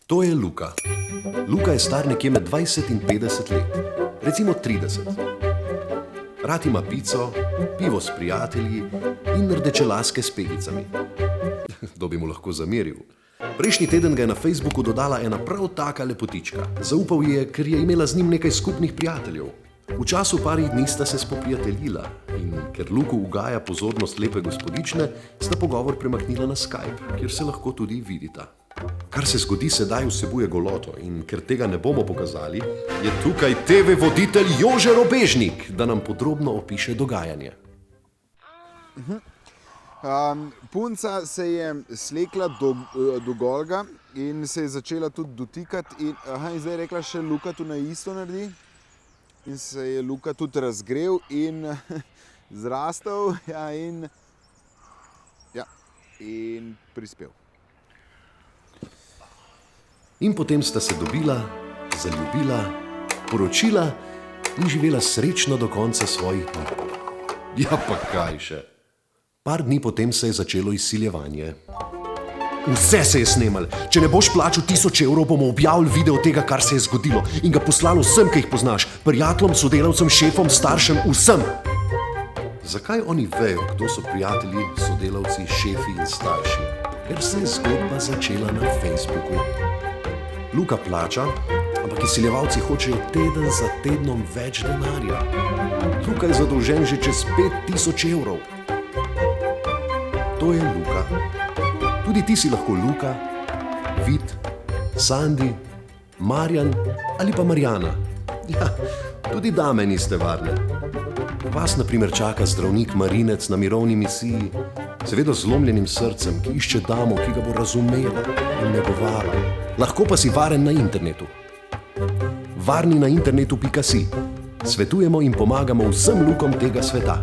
To je Luka. Luka je star nekje med 20 in 50 let, recimo 30. Rad ima pico, pivo s prijatelji in rdečelaske s pegicami. Kdo bi mu lahko zameril? Prejšnji teden ga je na Facebooku dodala ena prav taka lepotička. Zaupal ji je, ker je imela z njim nekaj skupnih prijateljev. V času parih dni sta se spoprijateljila in ker Luku ugaja pozornost lepe gospodične, sta pogovor premaknila na Skype, kjer se lahko tudi vidita. Kar se zgodi sedaj, vsebuje goloto in ker tega ne bomo pokazali, je tukaj TV voditelj Jože Robežnik, da nam podrobno opiše dogajanje. Punca se je slekla do golga in se je začela tudi dotikati in zdaj je rekla še Luka tu na isto naredi in se je Luka tudi razgrel in zrastel in prispel. In potem sta se dobila, zaljubila, poročila in živela srečno do konca svojih dni. Ja, pa kaj še? Par dni potem se je začelo izsiljevanje. Vse se je snemalo. Če ne boš plačal 1000 evrov, bomo objavili video tega, kar se je zgodilo in ga poslali vsem, ki jih poznaš, prijateljem, sodelavcem, šefom, staršem, vsem. Zakaj oni vejo, kdo so prijatelji, sodelavci, šefi in starši? Ker se je zgodba začela na Facebooku. Luka plača, ampak izsiljevalci hočejo teden za tednom več denarja. Luka je zadolžen že čez 5000 evrov. To je Luka. Tudi ti si lahko Luka, Vid, Sandi, Marjan ali pa Marjana. Ja, tudi dame niste varne. Vas na primer čaka zdravnik Marinec na mirovni misiji, seveda z zlomljenim srcem, ki išče damo, ki ga bo razumela in negovala. Lahko pa si varen na internetu. Varninainternetu.si. Svetujemo in pomagamo vsem Lukom tega sveta.